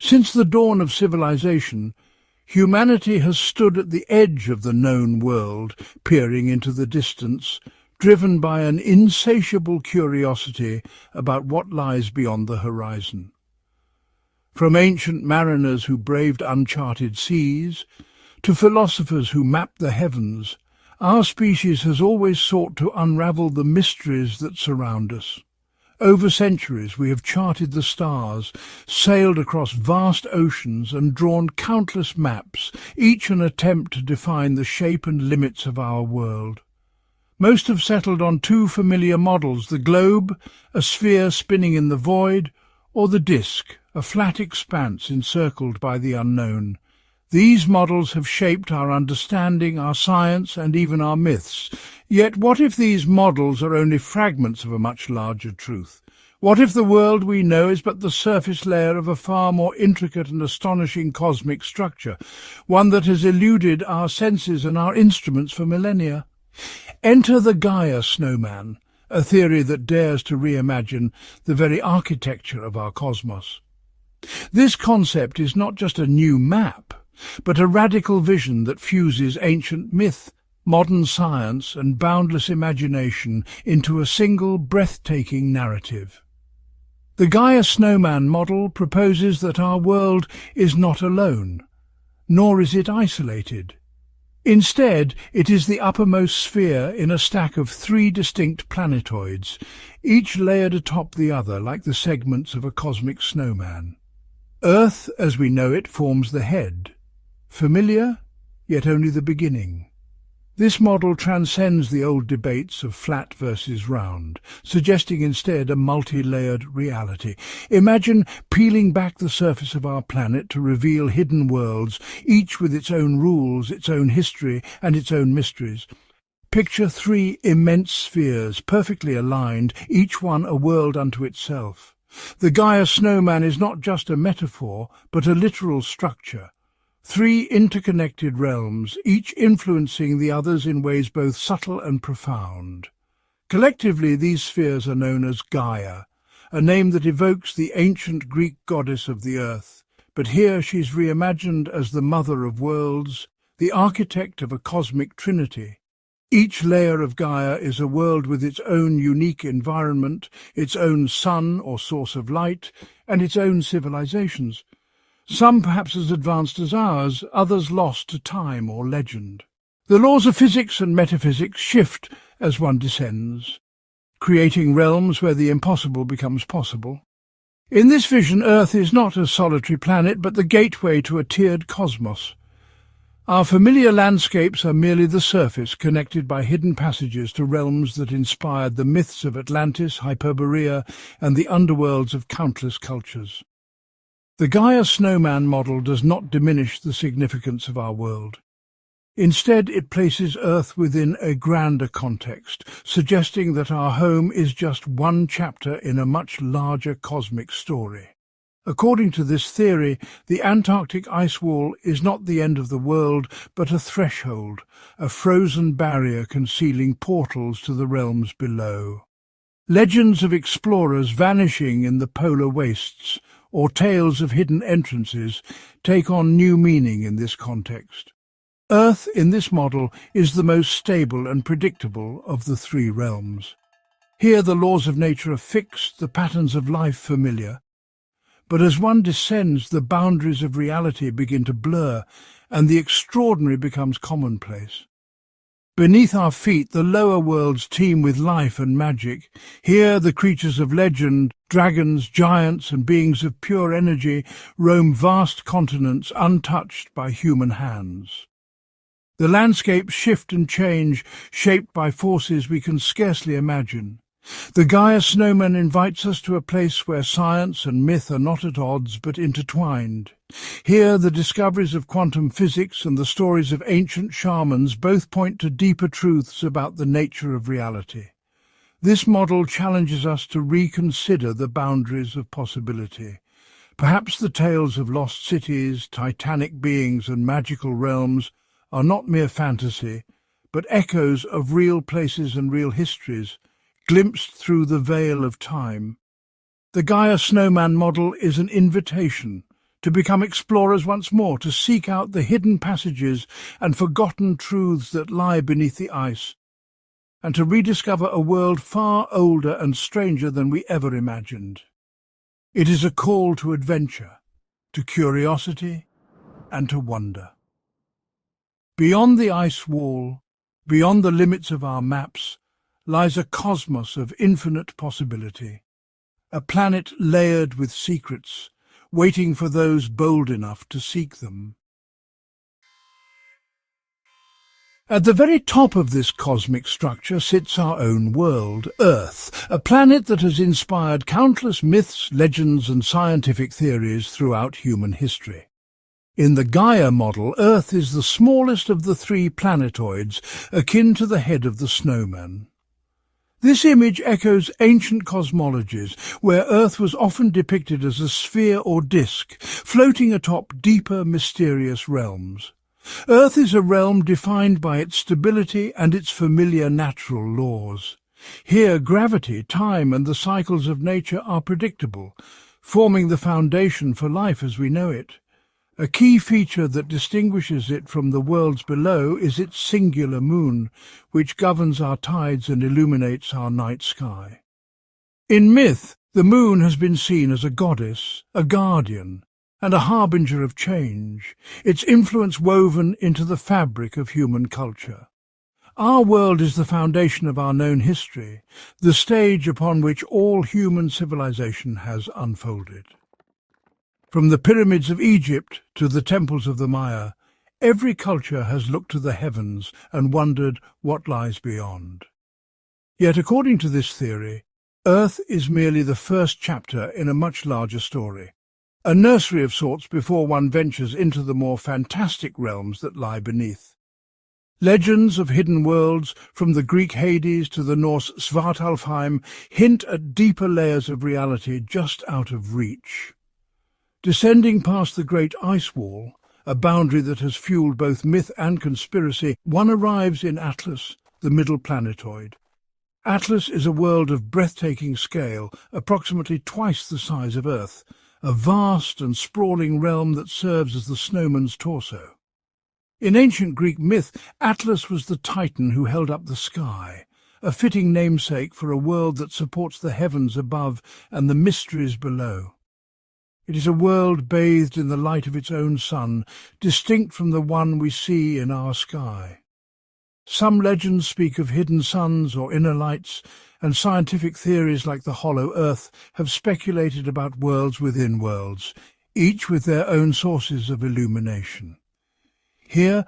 Since the dawn of civilization, humanity has stood at the edge of the known world, peering into the distance, driven by an insatiable curiosity about what lies beyond the horizon. From ancient mariners who braved uncharted seas, to philosophers who mapped the heavens, our species has always sought to unravel the mysteries that surround us. Over centuries we have charted the stars, sailed across vast oceans and drawn countless maps, each an attempt to define the shape and limits of our world. Most have settled on two familiar models, the globe, a sphere spinning in the void, or the disk, a flat expanse encircled by the unknown. These models have shaped our understanding, our science, and even our myths. Yet what if these models are only fragments of a much larger truth? What if the world we know is but the surface layer of a far more intricate and astonishing cosmic structure, one that has eluded our senses and our instruments for millennia? Enter the Gaia Snowman, a theory that dares to reimagine the very architecture of our cosmos. This concept is not just a new map, but a radical vision that fuses ancient myth, modern science and boundless imagination into a single breathtaking narrative. The Gaia Snowman model proposes that our world is not alone, nor is it isolated. Instead, it is the uppermost sphere in a stack of three distinct planetoids, each layered atop the other like the segments of a cosmic snowman. Earth, as we know it, forms the head. Familiar, yet only the beginning. This model transcends the old debates of flat versus round, suggesting instead a multi-layered reality. Imagine peeling back the surface of our planet to reveal hidden worlds, each with its own rules, its own history, and its own mysteries. Picture three immense spheres, perfectly aligned, each one a world unto itself. The Gaia Snowman is not just a metaphor, but a literal structure. Three interconnected realms, each influencing the others in ways both subtle and profound. Collectively, these spheres are known as Gaia, a name that evokes the ancient Greek goddess of the earth. But here she's reimagined as the mother of worlds, the architect of a cosmic trinity. Each layer of Gaia is a world with its own unique environment, its own sun or source of light, and its own civilizations. Some perhaps as advanced as ours, others lost to time or legend. The laws of physics and metaphysics shift as one descends, creating realms where the impossible becomes possible. In this vision, Earth is not a solitary planet, but the gateway to a tiered cosmos. Our familiar landscapes are merely the surface, connected by hidden passages to realms that inspired the myths of Atlantis, Hyperborea, and the underworlds of countless cultures. The Gaia Snowman model does not diminish the significance of our world. Instead, it places Earth within a grander context, suggesting that our home is just one chapter in a much larger cosmic story. According to this theory, the Antarctic ice wall is not the end of the world, but a threshold, a frozen barrier concealing portals to the realms below. Legends of explorers vanishing in the polar wastes, or tales of hidden entrances, take on new meaning in this context. Earth, in this model, is the most stable and predictable of the three realms. Here the laws of nature are fixed, the patterns of life familiar. But as one descends, the boundaries of reality begin to blur, and the extraordinary becomes commonplace. Beneath our feet, the lower worlds teem with life and magic. Here, the creatures of legend, dragons, giants, and beings of pure energy roam vast continents untouched by human hands. The landscapes shift and change, shaped by forces we can scarcely imagine. The Gaia Snowman invites us to a place where science and myth are not at odds but intertwined. Here the discoveries of quantum physics and the stories of ancient shamans both point to deeper truths about the nature of reality. This model challenges us to reconsider the boundaries of possibility. Perhaps the tales of lost cities, titanic beings and magical realms are not mere fantasy, but echoes of real places and real histories, glimpsed through the veil of time. The Gaia Snowman model is an invitation to become explorers once more, to seek out the hidden passages and forgotten truths that lie beneath the ice, and to rediscover a world far older and stranger than we ever imagined. It is a call to adventure, to curiosity, and to wonder. Beyond the ice wall, beyond the limits of our maps, lies a cosmos of infinite possibility, a planet layered with secrets, waiting for those bold enough to seek them. At the very top of this cosmic structure sits our own world, Earth, a planet that has inspired countless myths, legends and scientific theories throughout human history. In the Gaia model, Earth is the smallest of the three planetoids, akin to the head of the Snowman. This image echoes ancient cosmologies, where Earth was often depicted as a sphere or disk, floating atop deeper, mysterious realms. Earth is a realm defined by its stability and its familiar natural laws. Here, gravity, time, and the cycles of nature are predictable, forming the foundation for life as we know it. A key feature that distinguishes it from the worlds below is its singular moon, which governs our tides and illuminates our night sky. In myth, the moon has been seen as a goddess, a guardian, and a harbinger of change, its influence woven into the fabric of human culture. Our world is the foundation of our known history, the stage upon which all human civilization has unfolded. From the pyramids of Egypt to the temples of the Maya, every culture has looked to the heavens and wondered what lies beyond. Yet, according to this theory, Earth is merely the first chapter in a much larger story, a nursery of sorts before one ventures into the more fantastic realms that lie beneath. Legends of hidden worlds, from the Greek Hades to the Norse Svartalfheim, hint at deeper layers of reality just out of reach. Descending past the great ice wall, a boundary that has fueled both myth and conspiracy, one arrives in Atlas, the middle planetoid. Atlas is a world of breathtaking scale, approximately twice the size of Earth, a vast and sprawling realm that serves as the snowman's torso. In ancient Greek myth, Atlas was the Titan who held up the sky, a fitting namesake for a world that supports the heavens above and the mysteries below. It is a world bathed in the light of its own sun, distinct from the one we see in our sky. Some legends speak of hidden suns or inner lights, and scientific theories like the hollow Earth have speculated about worlds within worlds, each with their own sources of illumination. Here,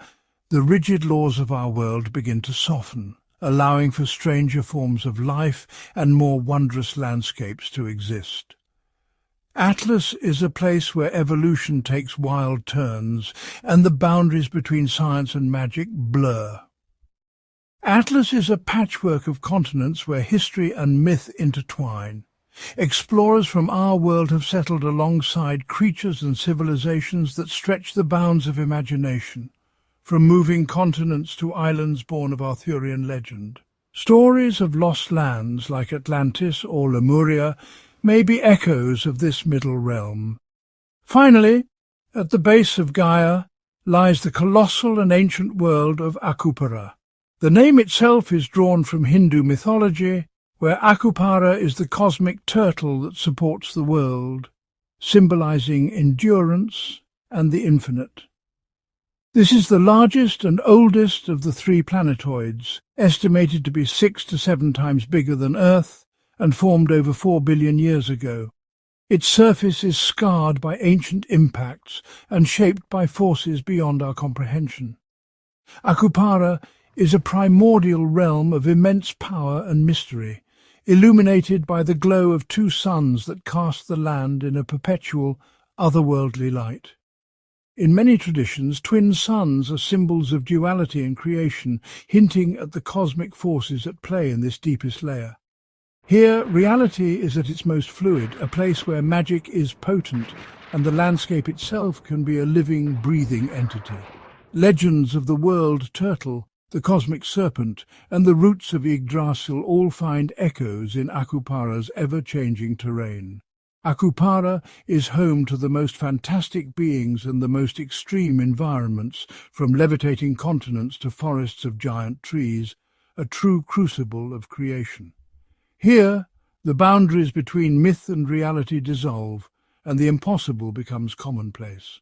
the rigid laws of our world begin to soften, allowing for stranger forms of life and more wondrous landscapes to exist. Atlas is a place where evolution takes wild turns, and the boundaries between science and magic blur. Atlas is a patchwork of continents where history and myth intertwine. Explorers from our world have settled alongside creatures and civilizations that stretch the bounds of imagination, from moving continents to islands born of Arthurian legend. Stories of lost lands like Atlantis or Lemuria may be echoes of this middle realm. Finally, at the base of Gaia lies the colossal and ancient world of Akupara. The name itself is drawn from Hindu mythology, where Akupara is the cosmic turtle that supports the world, symbolizing endurance and the infinite. This is the largest and oldest of the three planetoids, estimated to be 6 to 7 times bigger than Earth, and formed over 4 billion years ago. Its surface is scarred by ancient impacts and shaped by forces beyond our comprehension. Akupara is a primordial realm of immense power and mystery, illuminated by the glow of 2 suns that cast the land in a perpetual, otherworldly light. In many traditions, twin suns are symbols of duality and creation, hinting at the cosmic forces at play in this deepest layer. Here, reality is at its most fluid, a place where magic is potent and the landscape itself can be a living, breathing entity. Legends of the world turtle, the cosmic serpent, and the roots of Yggdrasil all find echoes in Akupara's ever-changing terrain. Akupara is home to the most fantastic beings and the most extreme environments, from levitating continents to forests of giant trees, a true crucible of creation. Here, the boundaries between myth and reality dissolve, and the impossible becomes commonplace.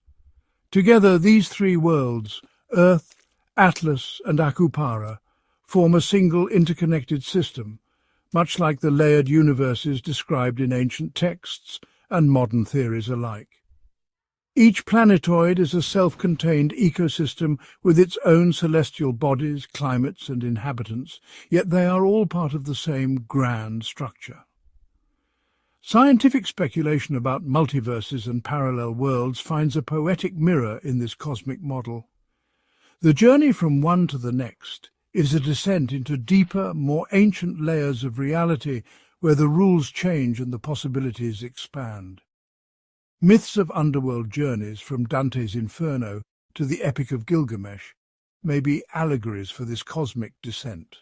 Together, these three worlds, Earth, Atlas and Akupara, form a single interconnected system, much like the layered universes described in ancient texts and modern theories alike. Each planetoid is a self-contained ecosystem with its own celestial bodies, climates and inhabitants, yet they are all part of the same grand structure. Scientific speculation about multiverses and parallel worlds finds a poetic mirror in this cosmic model. The journey from one to the next is a descent into deeper, more ancient layers of reality where the rules change and the possibilities expand. Myths of underworld journeys, from Dante's Inferno to the Epic of Gilgamesh, may be allegories for this cosmic descent.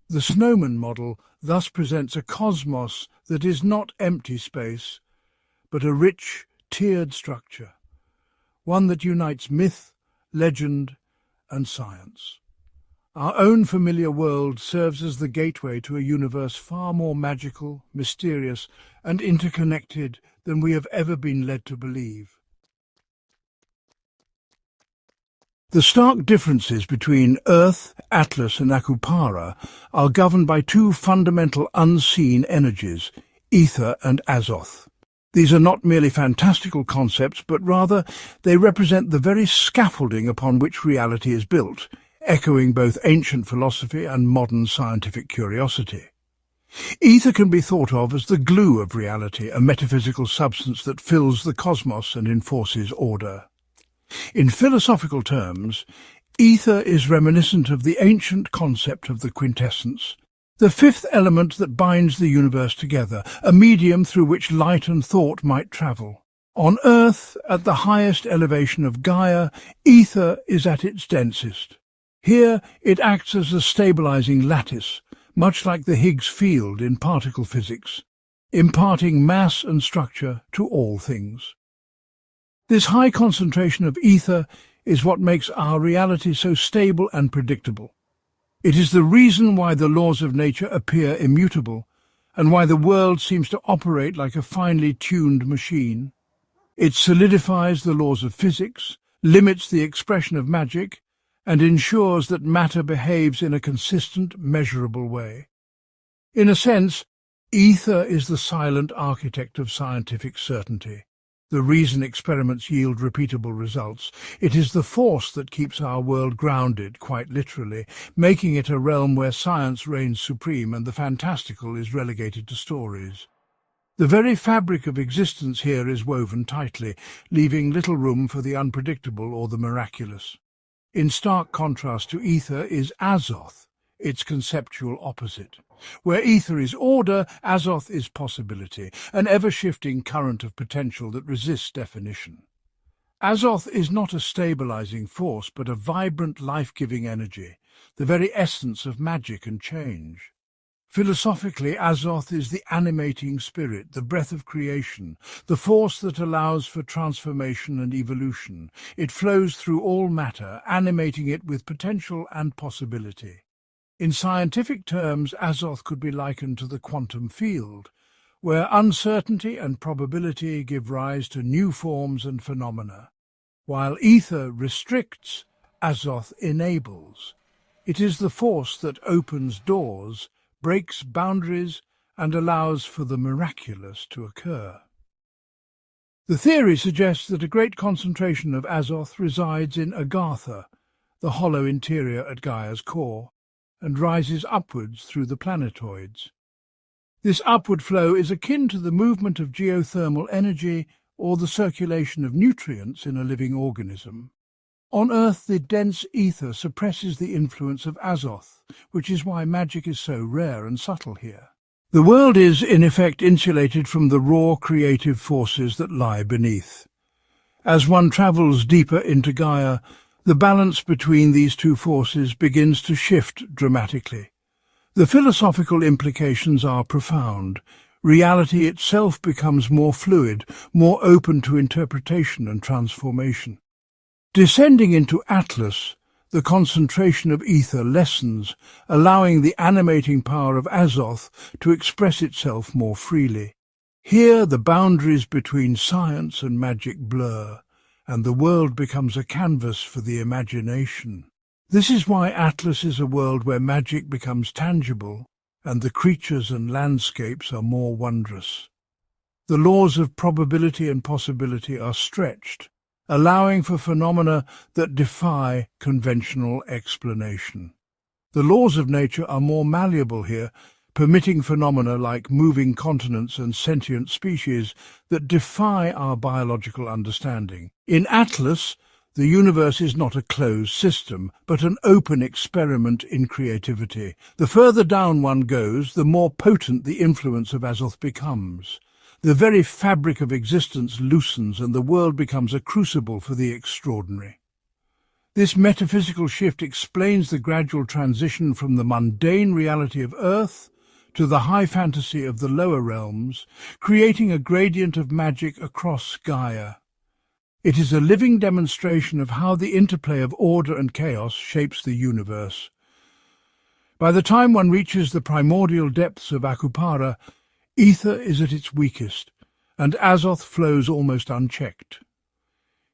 The Snowman model thus presents a cosmos that is not empty space, but a rich, tiered structure, one that unites myth, legend, and science. Our own familiar world serves as the gateway to a universe far more magical, mysterious, and interconnected than we have ever been led to believe. The stark differences between Earth, Atlas, and Akupara are governed by two fundamental unseen energies, Aether and Azoth. These are not merely fantastical concepts, but rather they represent the very scaffolding upon which reality is built, echoing both ancient philosophy and modern scientific curiosity. Aether can be thought of as the glue of reality, a metaphysical substance that fills the cosmos and enforces order. In philosophical terms, Aether is reminiscent of the ancient concept of the quintessence, the fifth element that binds the universe together, a medium through which light and thought might travel. On Earth, at the highest elevation of Gaia, Aether is at its densest. Here it acts as a stabilizing lattice, much like the Higgs field in particle physics, imparting mass and structure to all things. This high concentration of Aether is what makes our reality so stable and predictable. It is the reason why the laws of nature appear immutable, and why the world seems to operate like a finely tuned machine. It solidifies the laws of physics, limits the expression of magic, and ensures that matter behaves in a consistent, measurable way. In a sense, Aether is the silent architect of scientific certainty. The reason experiments yield repeatable results. It is the force that keeps our world grounded, quite literally, making it a realm where science reigns supreme and the fantastical is relegated to stories. The very fabric of existence here is woven tightly, leaving little room for the unpredictable or the miraculous. In stark contrast to Aether is Azoth, its conceptual opposite. Where Aether is order, Azoth is possibility, an ever-shifting current of potential that resists definition. Azoth is not a stabilizing force, but a vibrant, life-giving energy, the very essence of magic and change. Philosophically, Azoth is the animating spirit, the breath of creation, the force that allows for transformation and evolution. It flows through all matter, animating it with potential and possibility. In scientific terms, Azoth could be likened to the quantum field, where uncertainty and probability give rise to new forms and phenomena. While Aether restricts, Azoth enables. It is the force that opens doors, breaks boundaries, and allows for the miraculous to occur. The theory suggests that a great concentration of Azoth resides in Agartha, the hollow interior at Gaia's core, and rises upwards through the planetoids. This upward flow is akin to the movement of geothermal energy or the circulation of nutrients in a living organism. On Earth, the dense Aether suppresses the influence of Azoth, which is why magic is so rare and subtle here. The world is, in effect, insulated from the raw creative forces that lie beneath. As one travels deeper into Gaia, the balance between these two forces begins to shift dramatically. The philosophical implications are profound. Reality itself becomes more fluid, more open to interpretation and transformation. Descending into Atlas, the concentration of ether lessens, allowing the animating power of Azoth to express itself more freely. Here the boundaries between science and magic blur, and the world becomes a canvas for the imagination. This is why Atlas is a world where magic becomes tangible, and the creatures and landscapes are more wondrous. The laws of probability and possibility are stretched, allowing for phenomena that defy conventional explanation. The laws of nature are more malleable here, permitting phenomena like moving continents and sentient species that defy our biological understanding. In Atlas, the universe is not a closed system, but an open experiment in creativity. The further down one goes, the more potent the influence of Azoth becomes. The very fabric of existence loosens and the world becomes a crucible for the extraordinary. This metaphysical shift explains the gradual transition from the mundane reality of Earth to the high fantasy of the lower realms, creating a gradient of magic across Gaia. It is a living demonstration of how the interplay of order and chaos shapes the universe. By the time one reaches the primordial depths of Akupara, ether is at its weakest, and Azoth flows almost unchecked.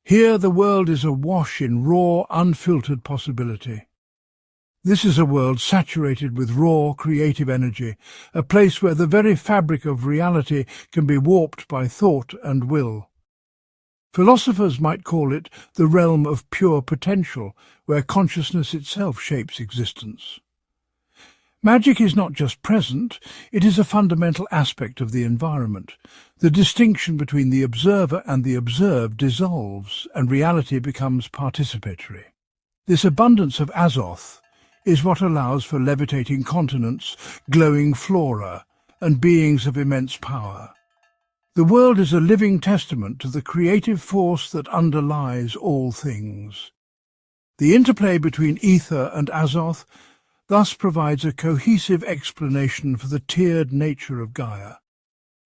Here the world is awash in raw, unfiltered possibility. This is a world saturated with raw, creative energy, a place where the very fabric of reality can be warped by thought and will. Philosophers might call it the realm of pure potential, where consciousness itself shapes existence. Magic is not just present, it is a fundamental aspect of the environment. The distinction between the observer and the observed dissolves, and reality becomes participatory. This abundance of Azoth is what allows for levitating continents, glowing Flora, and beings of immense power. The world is a living testament to the creative force that underlies all things. The interplay between ether and Azoth thus provides a cohesive explanation for the tiered nature of Gaia,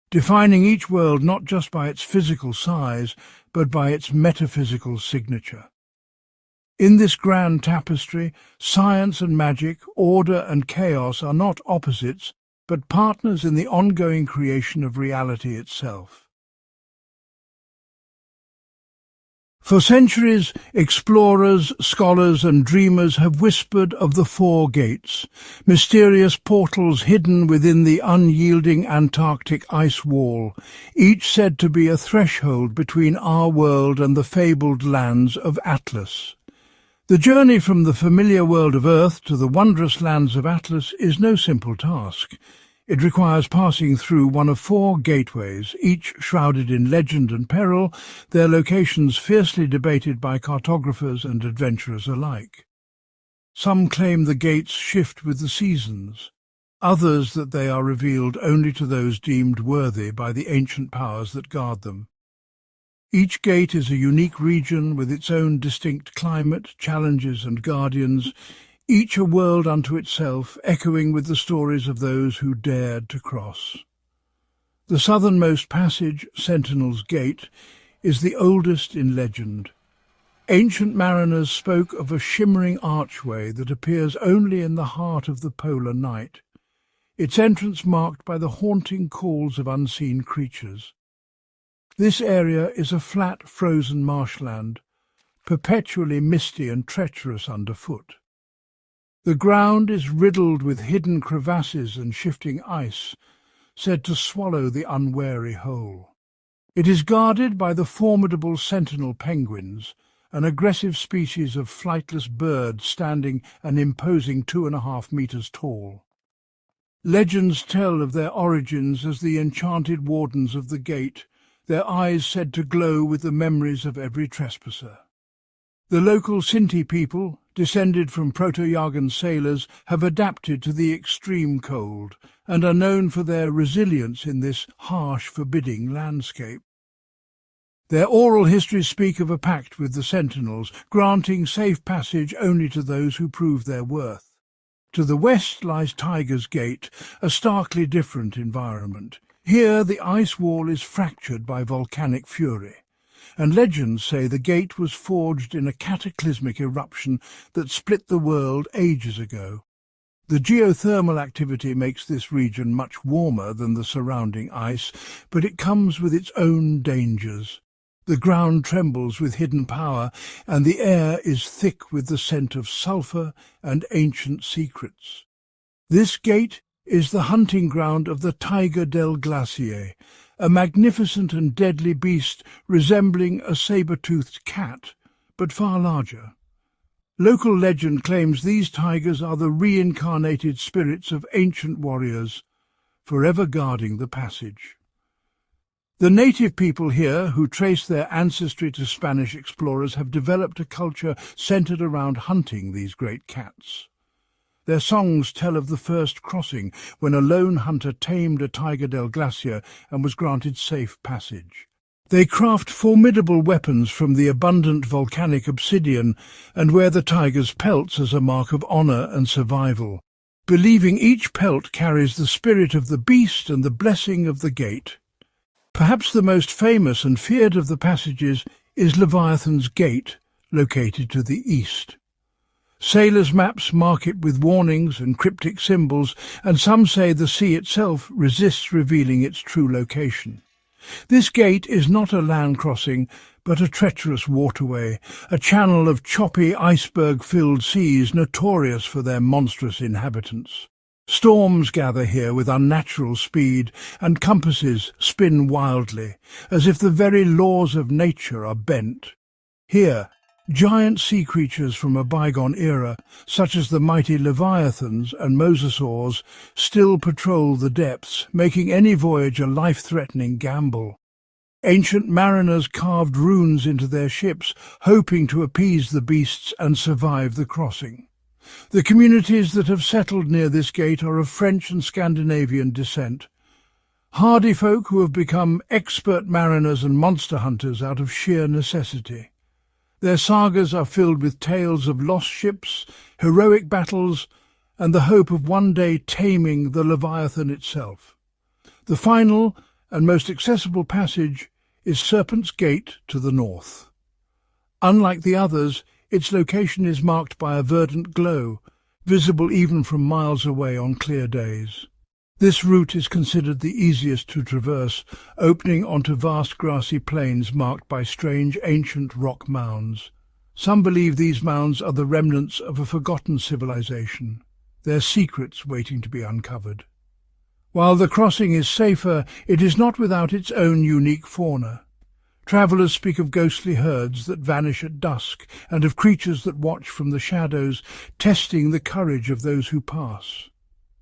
defining each world not just by its physical size, but by its metaphysical signature. In this grand tapestry, science and magic, order and chaos are not opposites, but partners in the ongoing creation of reality itself. For centuries, explorers, scholars and dreamers have whispered of the Four Gates, mysterious portals hidden within the unyielding Antarctic ice wall, each said to be a threshold between our world and the fabled lands of Atlas. The journey from the familiar world of Earth to the wondrous lands of Atlas is no simple task. It requires passing through one of four gateways, each shrouded in legend and peril, their locations fiercely debated by cartographers and adventurers alike. Some claim the gates shift with the seasons, others that they are revealed only to those deemed worthy by the ancient powers that guard them. Each gate is a unique region with its own distinct climate, challenges and guardians, each a world unto itself, echoing with the stories of those who dared to cross. The southernmost passage, Sentinel's Gate, is the oldest in legend. Ancient mariners spoke of a shimmering archway that appears only in the heart of the polar night, its entrance marked by the haunting calls of unseen creatures. This area is a flat, frozen marshland, perpetually misty and treacherous underfoot. The ground is riddled with hidden crevasses and shifting ice, said to swallow the unwary whole. It is guarded by the formidable sentinel penguins, an aggressive species of flightless bird standing an imposing 2.5 meters tall. Legends tell of their origins as the enchanted wardens of the gate, their eyes said to glow with the memories of every trespasser. The local Sinti people, descended from Proto-Yagan sailors, have adapted to the extreme cold and are known for their resilience in this harsh, forbidding landscape. Their oral histories speak of a pact with the Sentinels, granting safe passage only to those who prove their worth. To the west lies Tiger's Gate, a starkly different environment. Here the ice wall is fractured by volcanic fury, and legends say the gate was forged in a cataclysmic eruption that split the world ages ago. The geothermal activity makes this region much warmer than the surrounding ice, but it comes with its own dangers. The ground trembles with hidden power, and the air is thick with the scent of sulphur and ancient secrets. This gate is the hunting ground of the Tiger del Glacier, a magnificent and deadly beast resembling a saber-toothed cat, but far larger. Local legend claims these tigers are the reincarnated spirits of ancient warriors, forever guarding the passage. The native people here, who trace their ancestry to Spanish explorers, have developed a culture centered around hunting these great cats. Their songs tell of the first crossing, when a lone hunter tamed a tiger del glacier and was granted safe passage. They craft formidable weapons from the abundant volcanic obsidian and wear the tiger's pelts as a mark of honor and survival, believing each pelt carries the spirit of the beast and the blessing of the gate. Perhaps the most famous and feared of the passages is Leviathan's Gate, located to the east. Sailors' maps mark it with warnings and cryptic symbols, and some say the sea itself resists revealing its true location. This gate is not a land crossing, but a treacherous waterway, a channel of choppy, iceberg-filled seas notorious for their monstrous inhabitants. Storms gather here with unnatural speed, and compasses spin wildly, as if the very laws of nature are bent. Here, giant sea creatures from a bygone era, such as the mighty leviathans and mosasaurs, still patrol the depths, making any voyage a life-threatening gamble. Ancient mariners carved runes into their ships, hoping to appease the beasts and survive the crossing. The communities that have settled near this gate are of French and Scandinavian descent. Hardy folk who have become expert mariners and monster hunters out of sheer necessity. Their sagas are filled with tales of lost ships, heroic battles, and the hope of one day taming the Leviathan itself. The final and most accessible passage is Serpent's Gate to the north. Unlike the others, its location is marked by a verdant glow, visible even from miles away on clear days. This route is considered the easiest to traverse, opening onto vast grassy plains marked by strange ancient rock mounds. Some believe these mounds are the remnants of a forgotten civilization, their secrets waiting to be uncovered. While the crossing is safer, it is not without its own unique fauna. Travellers speak of ghostly herds that vanish at dusk and of creatures that watch from the shadows, testing the courage of those who pass.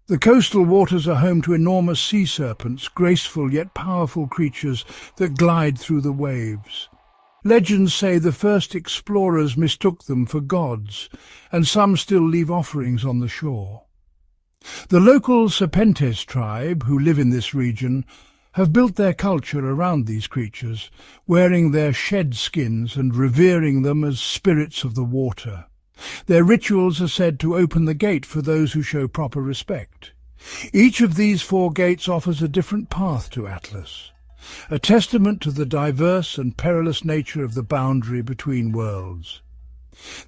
The coastal waters are home to enormous sea serpents, graceful yet powerful creatures that glide through the waves. Legends say the first explorers mistook them for gods, and some still leave offerings on the shore. The local Serpentes tribe, who live in this region, have built their culture around these creatures, wearing their shed skins and revering them as spirits of the water. Their rituals are said to open the gate for those who show proper respect. Each of these 4 gates offers a different path to Atlas, a testament to the diverse and perilous nature of the boundary between worlds.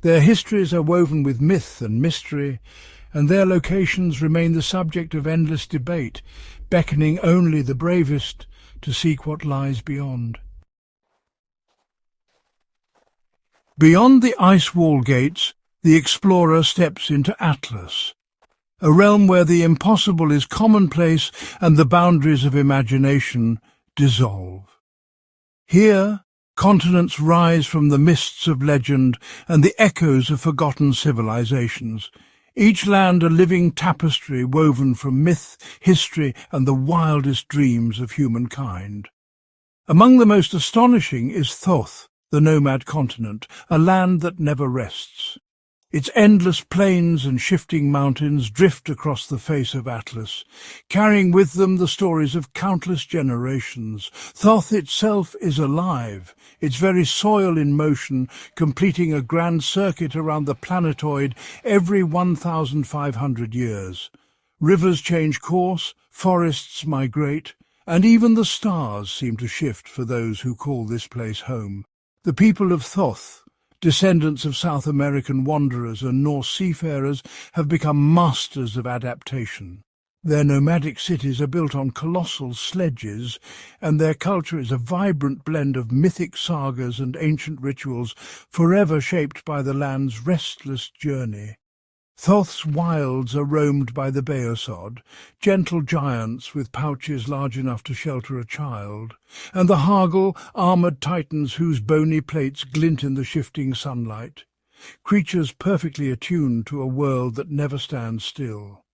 Their histories are woven with myth and mystery, and their locations remain the subject of endless debate, beckoning only the bravest to seek what lies beyond. Beyond the ice wall gates, the explorer steps into Atlas, a realm where the impossible is commonplace and the boundaries of imagination dissolve. Here, continents rise from the mists of legend and the echoes of forgotten civilizations, each land a living tapestry woven from myth, history, and the wildest dreams of humankind. Among the most astonishing is Thoth, the nomad continent, a land that never rests. Its endless plains and shifting mountains drift across the face of Atlas, carrying with them the stories of countless generations. Thoth itself is alive, its very soil in motion, completing a grand circuit around the planetoid every 1,500 years. Rivers change course, forests migrate, And even the stars seem to shift for those who call this place home. The people of Thoth, descendants of South American wanderers and Norse seafarers, have become masters of adaptation. Their nomadic cities are built on colossal sledges, and their culture is a vibrant blend of mythic sagas and ancient rituals, forever shaped by the land's restless journey. Thoth's wilds are roamed by the Beosod, gentle giants with pouches large enough to shelter a child, and the Hargle, armoured titans whose bony plates glint in the shifting sunlight, creatures perfectly attuned to a world that never stands still.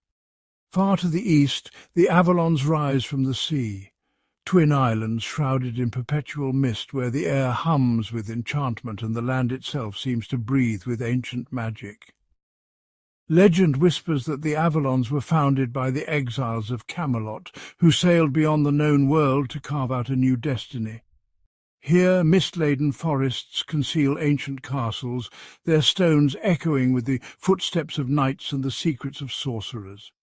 Far to the east, the Avalons rise from the sea, twin islands shrouded in perpetual mist where the air hums with enchantment and the land itself seems to breathe with ancient magic. Legend whispers that the Avalons were founded by the exiles of Camelot, who sailed beyond the known world to carve out a new destiny. Here, mist-laden forests conceal ancient castles, their stones echoing with the footsteps of knights and the secrets of sorcerers.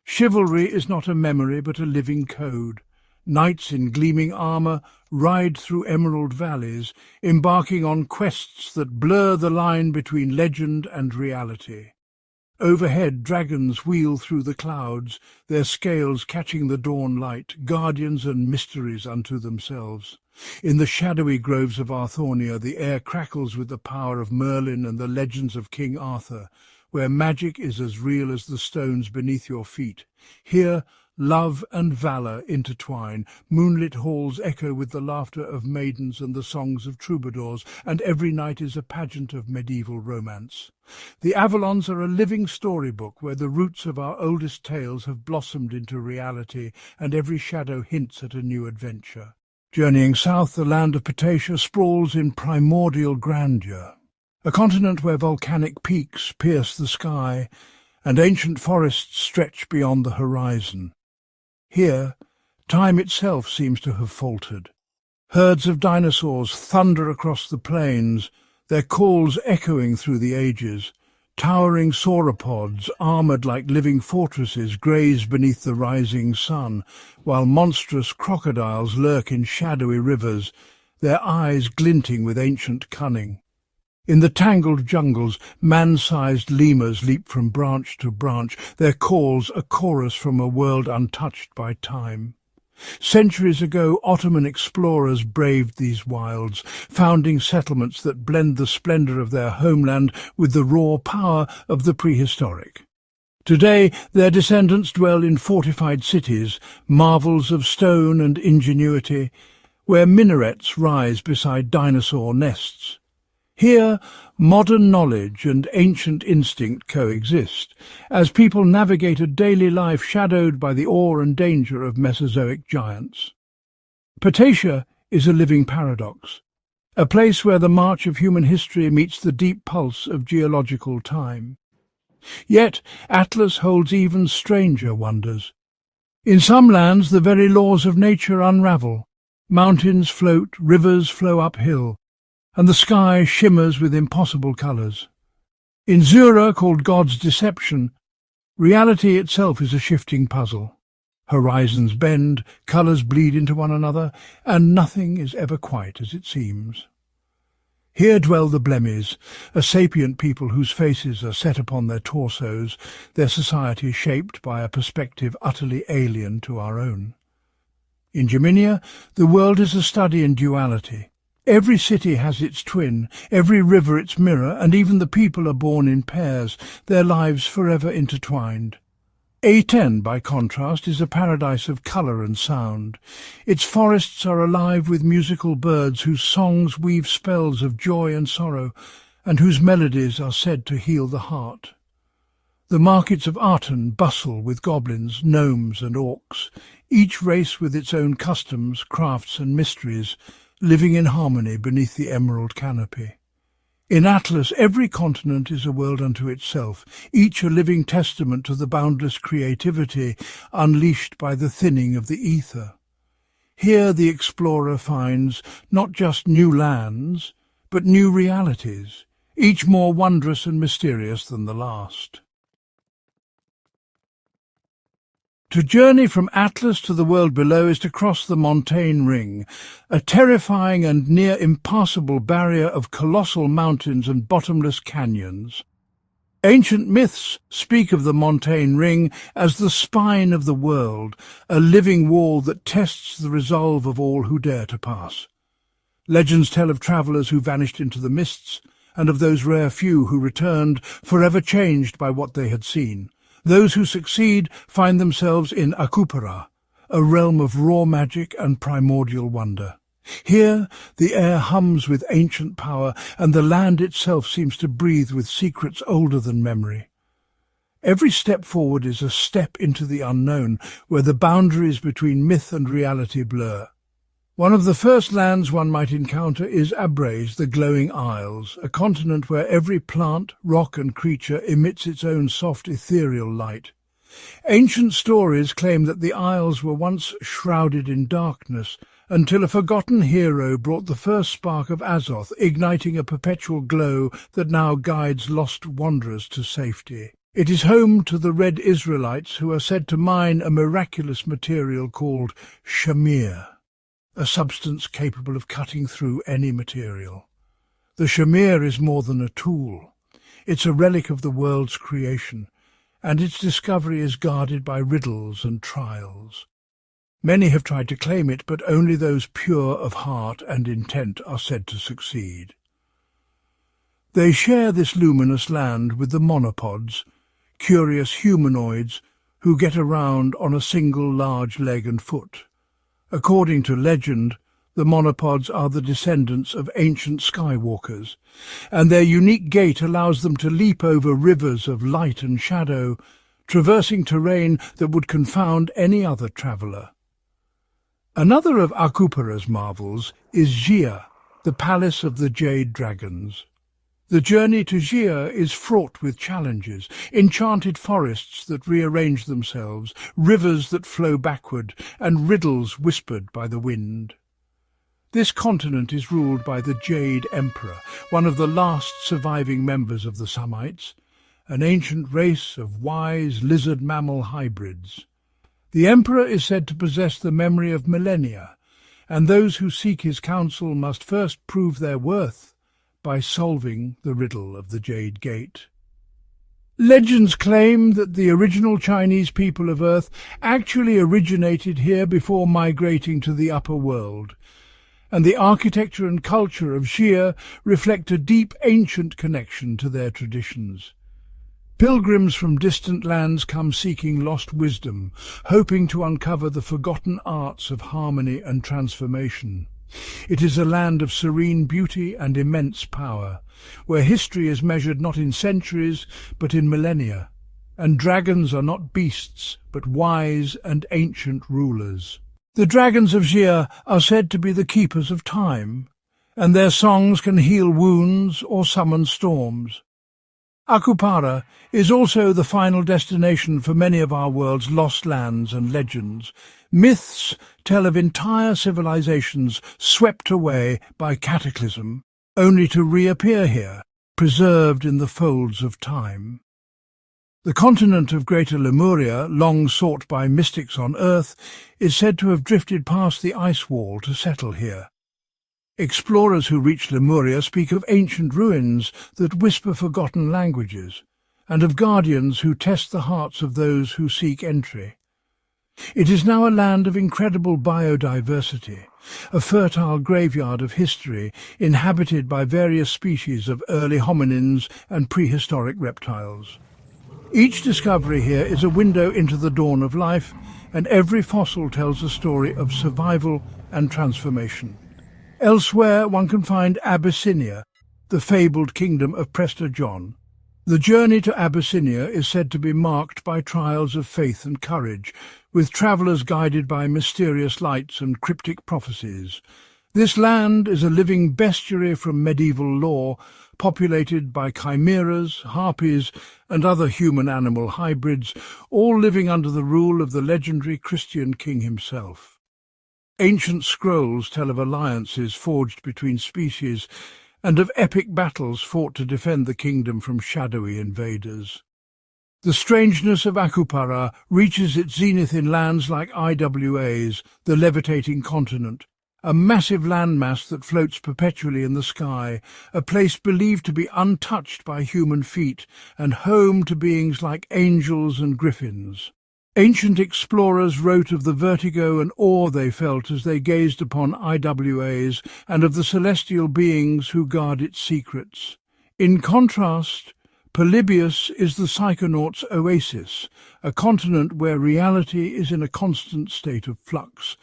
Chivalry is not a memory but a living code. Knights in gleaming armour ride through emerald valleys, embarking on quests that blur the line between legend and reality. Overhead, dragons wheel through the clouds, their scales catching the dawn light, guardians and mysteries unto themselves. In the shadowy groves of Arthornia, the air crackles with the power of Merlin and the legends of King Arthur, where magic is as real as the stones beneath your feet. Here, love and valour intertwine, moonlit halls echo with the laughter of maidens and the songs of troubadours, and every night is a pageant of medieval romance. The Avalons are a living storybook where the roots of our oldest tales have blossomed into reality, and every shadow hints at a new adventure. Journeying south, the land of Ptacia sprawls in primordial grandeur, a continent where volcanic peaks pierce the sky, and ancient forests stretch beyond the horizon. Here, time itself seems to have faltered. Herds of dinosaurs thunder across the plains, their calls echoing through the ages. Towering sauropods, armoured like living fortresses, graze beneath the rising sun, while monstrous crocodiles lurk in shadowy rivers, their eyes glinting with ancient cunning. In the tangled jungles, man-sized lemurs leap from branch to branch, their calls a chorus from a world untouched by time. Centuries ago, Ottoman explorers braved these wilds, founding settlements that blend the splendour of their homeland with the raw power of the prehistoric. Today, their descendants dwell in fortified cities, marvels of stone and ingenuity, where minarets rise beside dinosaur nests. Here, modern knowledge and ancient instinct coexist, as people navigate a daily life shadowed by the awe and danger of Mesozoic giants. Ptacia is a living paradox, a place where the march of human history meets the deep pulse of geological time. Yet Atlas holds even stranger wonders. In some lands the very laws of nature unravel. Mountains float, rivers flow uphill, and the sky shimmers with impossible colours. In Zura, called God's Deception, reality itself is a shifting puzzle. Horizons bend, colours bleed into one another, and nothing is ever quite as it seems. Here dwell the Blemmies, a sapient people whose faces are set upon their torsos, their society shaped by a perspective utterly alien to our own. In Geminia, the world is a study in duality. Every city has its twin, every river its mirror, and even the people are born in pairs, their lives forever intertwined. Aether, by contrast, is a paradise of colour and sound. Its forests are alive with musical birds whose songs weave spells of joy and sorrow, and whose melodies are said to heal the heart. The markets of Arton bustle with goblins, gnomes and orcs, each race with its own customs, crafts and mysteries, living in harmony beneath the emerald canopy. In Atlas, every continent is a world unto itself, each a living testament to the boundless creativity unleashed by the thinning of the ether. Here the explorer finds not just new lands, but new realities, each more wondrous and mysterious than the last. To journey from Atlas to the world below is to cross the Montane ring, a terrifying and near impassable barrier of colossal mountains and bottomless canyons. Ancient myths speak of the Montane ring as the spine of the world, a living wall that tests the resolve of all who dare to pass. Legends tell of travellers who vanished into the mists, and of those rare few who returned, forever changed by what they had seen. Those who succeed find themselves in Akupara, a realm of raw magic and primordial wonder. Here the air hums with ancient power, and the land itself seems to breathe with secrets older than memory. Every step forward is a step into the unknown, where the boundaries between myth and reality blur. One of the first lands one might encounter is Abraze, the glowing isles, a continent where every plant, rock and creature emits its own soft ethereal light. Ancient stories claim that the isles were once shrouded in darkness, until a forgotten hero brought the first spark of Azoth, igniting a perpetual glow that now guides lost wanderers to safety. It is home to the Red Israelites, who are said to mine a miraculous material called shamir, a substance capable of cutting through any material. The shamir is more than a tool. It's a relic of the world's creation, and its discovery is guarded by riddles and trials. Many have tried to claim it, but only those pure of heart and intent are said to succeed. They share this luminous land with the monopods, curious humanoids who get around on a single large leg and foot. According to legend, the monopods are the descendants of ancient skywalkers, and their unique gait allows them to leap over rivers of light and shadow, traversing terrain that would confound any other traveller. Another of Akupara's marvels is Gaia, the palace of the jade dragons. The journey to Gaia is fraught with challenges: enchanted forests that rearrange themselves, rivers that flow backward, and riddles whispered by the wind. This continent is ruled by the Jade Emperor, one of the last surviving members of the Samites, an ancient race of wise lizard-mammal hybrids. The Emperor is said to possess the memory of millennia, and those who seek his counsel must first prove their worth by solving the riddle of the Jade Gate. Legends claim that the original Chinese people of Earth actually originated here before migrating to the upper world, and the architecture and culture of Gaia reflect a deep ancient connection to their traditions. Pilgrims from distant lands come seeking lost wisdom, hoping to uncover the forgotten arts of harmony and transformation. It is a land of serene beauty and immense power, where history is measured not in centuries but in millennia, and dragons are not beasts but wise and ancient rulers. The dragons of Gaia are said to be the keepers of time, and their songs can heal wounds or summon storms. Akupara is also the final destination for many of our world's lost lands and legends. Myths tell of entire civilizations swept away by cataclysm, only to reappear here, preserved in the folds of time. The continent of Greater Lemuria, long sought by mystics on Earth, is said to have drifted past the ice wall to settle here. Explorers who reach Lemuria speak of ancient ruins that whisper forgotten languages, and of guardians who test the hearts of those who seek entry. It is now a land of incredible biodiversity, a fertile graveyard of history inhabited by various species of early hominins and prehistoric reptiles. Each discovery here is a window into the dawn of life, and every fossil tells a story of survival and transformation. Elsewhere one can find Abyssinia, the fabled kingdom of Prester John. The journey to Abyssinia is said to be marked by trials of faith and courage, with travellers guided by mysterious lights and cryptic prophecies. This land is a living bestiary from medieval lore, populated by chimeras, harpies, and other human-animal hybrids, all living under the rule of the legendary Christian king himself. Ancient scrolls tell of alliances forged between species and of epic battles fought to defend the kingdom from shadowy invaders. The strangeness of Akupara reaches its zenith in lands like IWAs, the levitating continent, a massive landmass that floats perpetually in the sky, a place believed to be untouched by human feet and home to beings like angels and griffins. Ancient explorers wrote of the vertigo and awe they felt as they gazed upon IWAs and of the celestial beings who guard its secrets. In contrast, Perilous is the psychonaut's oasis, a continent where reality is in a constant state of flux,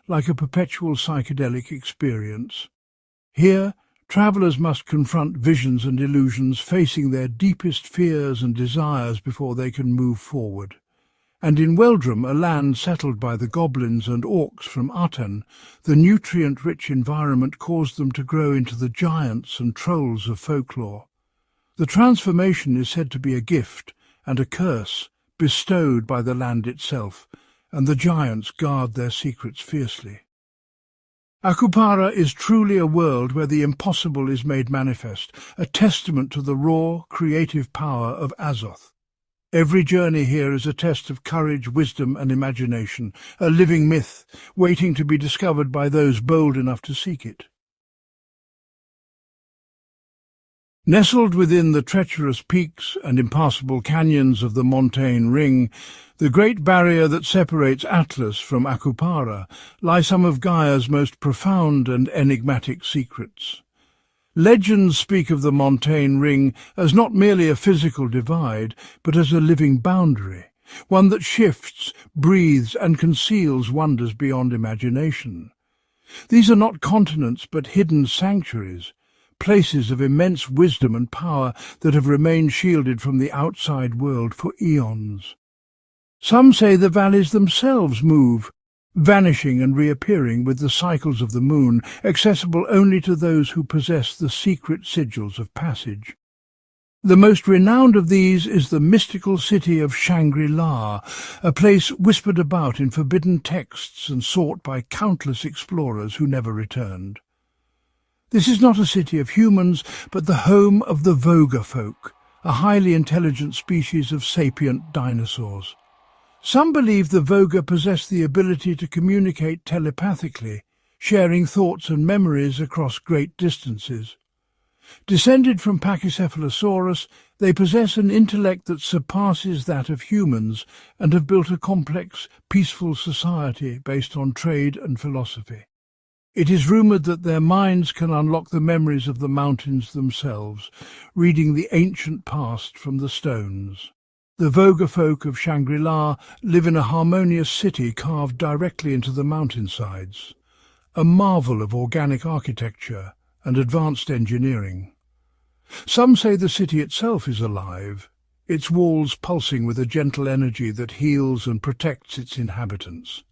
like a perpetual psychedelic experience. Here, travellers must confront visions and illusions, facing their deepest fears and desires before they can move forward. And in Weldrum, a land settled by the goblins and orcs from Montane, the nutrient-rich environment caused them to grow into the giants and trolls of folklore. The transformation is said to be a gift and a curse bestowed by the land itself, and the giants guard their secrets fiercely. Akupara is truly a world where the impossible is made manifest, a testament to the raw, creative power of Azoth. Every journey here is a test of courage, wisdom and imagination, a living myth, waiting to be discovered by those bold enough to seek it. Nestled within the treacherous peaks and impassable canyons of the Montane Ring, the great barrier that separates Atlas from Akupara, lie some of Gaia's most profound and enigmatic secrets. Legends speak of the Montane Ring as not merely a physical divide, but as a living boundary, one that shifts, breathes and conceals wonders beyond imagination. These are not continents but hidden sanctuaries, places of immense wisdom and power that have remained shielded from the outside world for eons. Some say the valleys themselves move, vanishing and reappearing with the cycles of the moon, accessible only to those who possess the secret sigils of passage. The most renowned of these is the mystical city of Shangri-La, a place whispered about in forbidden texts and sought by countless explorers who never returned. This is not a city of humans, but the home of the Voga folk, a highly intelligent species of sapient dinosaurs. Some believe the Voga possess the ability to communicate telepathically, sharing thoughts and memories across great distances. Descended from Pachycephalosaurus, they possess an intellect that surpasses that of humans and have built a complex, peaceful society based on trade and philosophy. It is rumoured that their minds can unlock the memories of the mountains themselves, reading the ancient past from the stones. The Voga folk of Shangri-La live in a harmonious city carved directly into the mountainsides, a marvel of organic architecture and advanced engineering. Some say the city itself is alive, its walls pulsing with a gentle energy that heals and protects its inhabitants.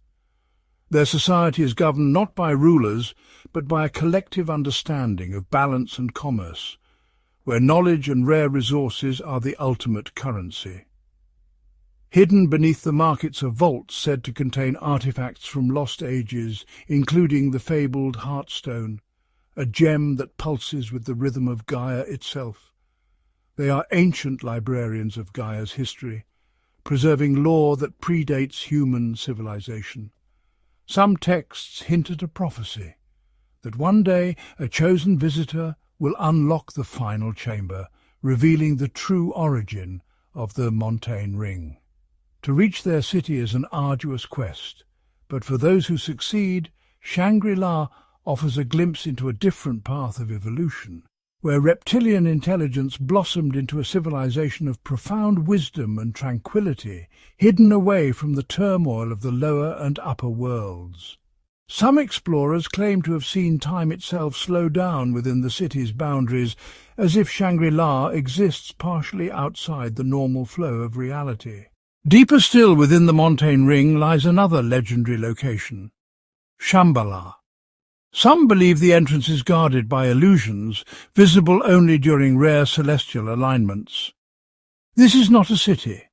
Their society is governed not by rulers, but by a collective understanding of balance and commerce, where knowledge and rare resources are the ultimate currency. Hidden beneath the markets are vaults said to contain artifacts from lost ages, including the fabled Heartstone, a gem that pulses with the rhythm of Gaia itself. They are ancient librarians of Gaia's history, preserving lore that predates human civilization. Some texts hint at a prophecy, that one day a chosen visitor will unlock the final chamber, revealing the true origin of the Montane Ring. To reach their city is an arduous quest, but for those who succeed, Shangri-La offers a glimpse into a different path of evolution, where reptilian intelligence blossomed into a civilization of profound wisdom and tranquility, hidden away from the turmoil of the lower and upper worlds. Some explorers claim to have seen time itself slow down within the city's boundaries, as if Shangri-La exists partially outside the normal flow of reality. Deeper still within the Montane Ring lies another legendary location, Shambhala. Some believe the entrance is guarded by illusions, visible only during rare celestial alignments. This is not a city,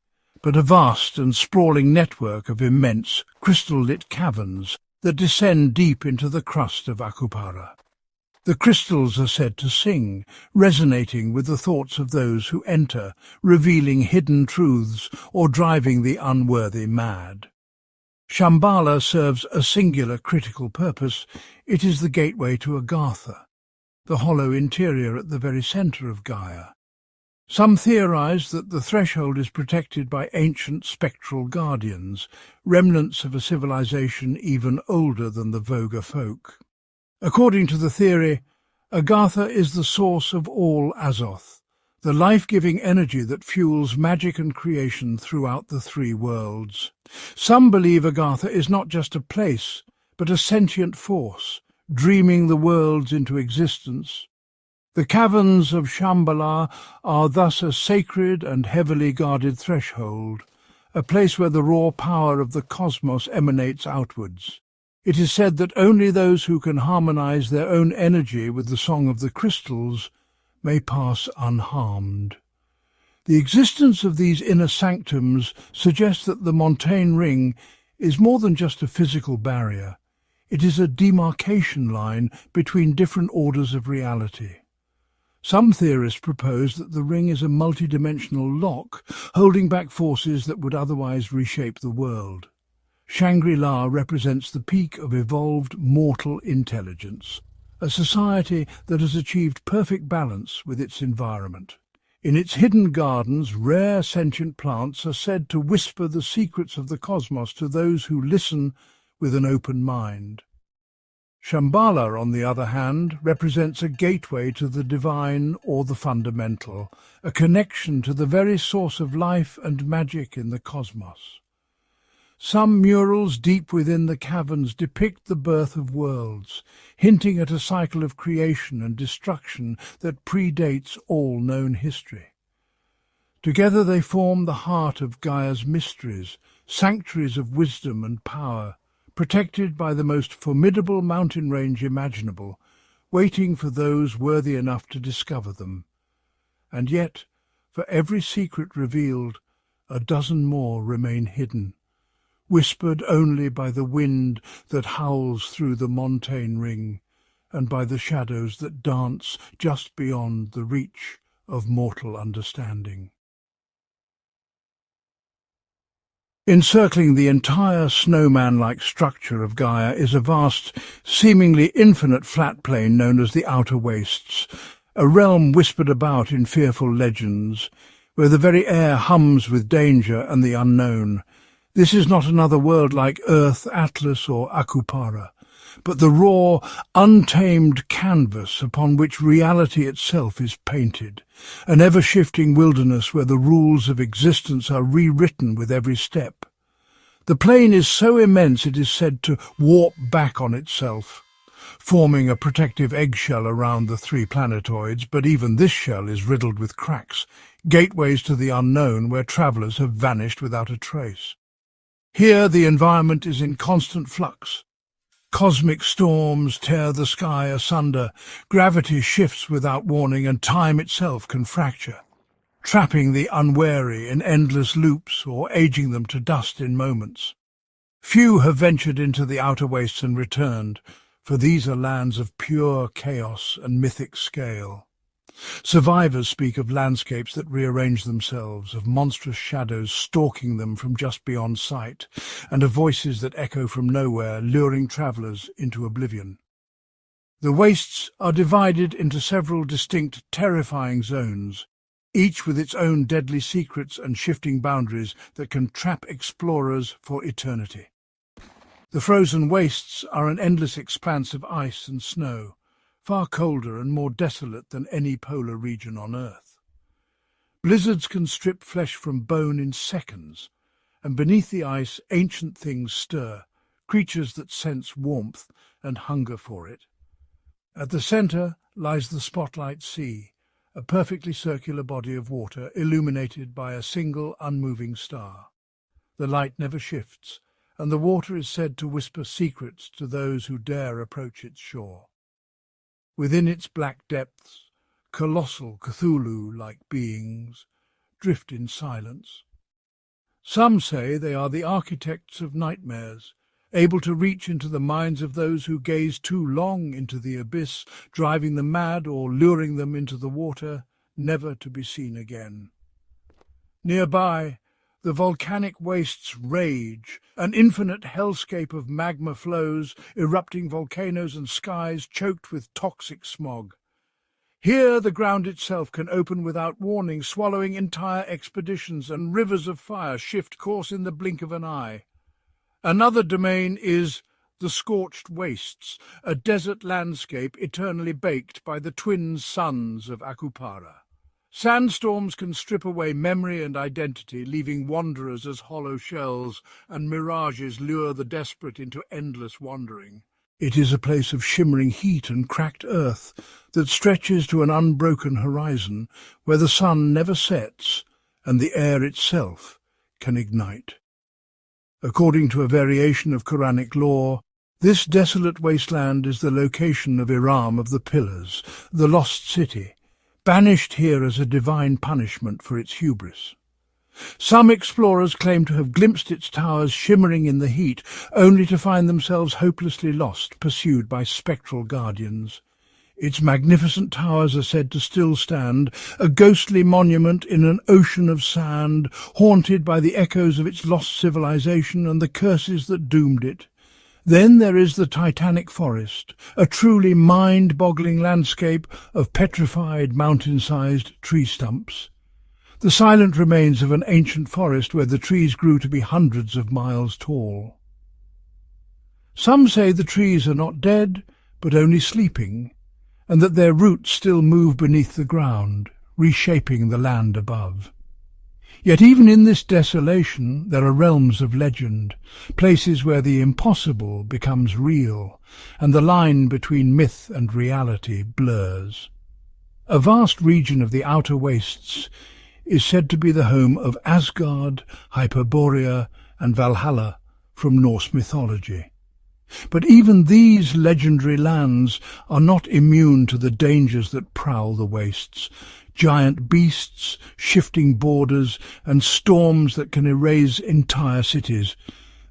but a vast and sprawling network of immense, crystal-lit caverns that descend deep into the crust of Akupara. The crystals are said to sing, resonating with the thoughts of those who enter, revealing hidden truths or driving the unworthy mad. Shambhala serves a singular critical purpose. It is the gateway to Agartha, the hollow interior at the very centre of Gaia. Some theorize that the threshold is protected by ancient spectral guardians, remnants of a civilization even older than the Voga folk. According to the theory, Agartha is the source of all Azoth, the life-giving energy that fuels magic and creation throughout the three worlds. Some believe Agartha is not just a place, but a sentient force, dreaming the worlds into existence. The caverns of Shambhala are thus a sacred and heavily guarded threshold, a place where the raw power of the cosmos emanates outwards. It is said that only those who can harmonize their own energy with the song of the crystals may pass unharmed. The existence of these inner sanctums suggests that the Montane ring is more than just a physical barrier. It is a demarcation line between different orders of reality. Some theorists propose that the ring is a multidimensional lock, holding back forces that would otherwise reshape the world. Shangri-La represents the peak of evolved mortal intelligence, a society that has achieved perfect balance with its environment. In its hidden gardens, rare sentient plants are said to whisper the secrets of the cosmos to those who listen with an open mind. Shambhala, on the other hand, represents a gateway to the divine or the fundamental, a connection to the very source of life and magic in the cosmos. Some murals deep within the caverns depict the birth of worlds, hinting at a cycle of creation and destruction that predates all known history. Together they form the heart of Gaia's mysteries, sanctuaries of wisdom and power, protected by the most formidable mountain range imaginable, waiting for those worthy enough to discover them. And yet, for every secret revealed, a dozen more remain hidden, whispered only by the wind that howls through the Montane ring, and by the shadows that dance just beyond the reach of mortal understanding. Encircling the entire snowman-like structure of Gaia is a vast, seemingly infinite flat plain known as the Outer Wastes, a realm whispered about in fearful legends, where the very air hums with danger and the unknown. This is not another world like Earth, Atlas or Akupara, but the raw, untamed canvas upon which reality itself is painted, an ever-shifting wilderness where the rules of existence are rewritten with every step. The plain is so immense it is said to warp back on itself, forming a protective eggshell around the three planetoids, but even this shell is riddled with cracks, gateways to the unknown where travellers have vanished without a trace. Here the environment is in constant flux. Cosmic storms tear the sky asunder, gravity shifts without warning, and time itself can fracture, trapping the unwary in endless loops or aging them to dust in moments. Few have ventured into the outer wastes and returned, for these are lands of pure chaos and mythic scale. Survivors speak of landscapes that rearrange themselves, of monstrous shadows stalking them from just beyond sight, and of voices that echo from nowhere, luring travellers into oblivion. The wastes are divided into several distinct, terrifying zones, each with its own deadly secrets and shifting boundaries that can trap explorers for eternity. The frozen wastes are an endless expanse of ice and snow, far colder and more desolate than any polar region on Earth. Blizzards can strip flesh from bone in seconds, and beneath the ice ancient things stir, creatures that sense warmth and hunger for it. At the centre lies the Spotlight Sea, a perfectly circular body of water illuminated by a single unmoving star. The light never shifts, and the water is said to whisper secrets to those who dare approach its shore. Within its black depths, colossal Cthulhu-like beings drift in silence. Some say they are the architects of nightmares, able to reach into the minds of those who gaze too long into the abyss, driving them mad or luring them into the water, never to be seen again. Nearby, the volcanic wastes rage, an infinite hellscape of magma flows, erupting volcanoes and skies choked with toxic smog. Here the ground itself can open without warning, swallowing entire expeditions, and rivers of fire shift course in the blink of an eye. Another domain is the scorched wastes, a desert landscape eternally baked by the twin suns of Akupara. Sandstorms can strip away memory and identity, leaving wanderers as hollow shells, and mirages lure the desperate into endless wandering. It is a place of shimmering heat and cracked earth that stretches to an unbroken horizon where the sun never sets and the air itself can ignite. According to a variation of Quranic law, this desolate wasteland is the location of Iram of the Pillars, the lost city, banished here as a divine punishment for its hubris. Some explorers claim to have glimpsed its towers shimmering in the heat, only to find themselves hopelessly lost, pursued by spectral guardians. Its magnificent towers are said to still stand, a ghostly monument in an ocean of sand, haunted by the echoes of its lost civilization and the curses that doomed it. Then there is the titanic forest, a truly mind-boggling landscape of petrified, mountain-sized tree stumps. The silent remains of an ancient forest where the trees grew to be hundreds of miles tall. Some say the trees are not dead, but only sleeping, and that their roots still move beneath the ground, reshaping the land above. Yet even in this desolation there are realms of legend, places where the impossible becomes real, and the line between myth and reality blurs. A vast region of the outer wastes is said to be the home of Asgard, Hyperborea, and Valhalla from Norse mythology. But even these legendary lands are not immune to the dangers that prowl the wastes. Giant beasts, shifting borders, and storms that can erase entire cities.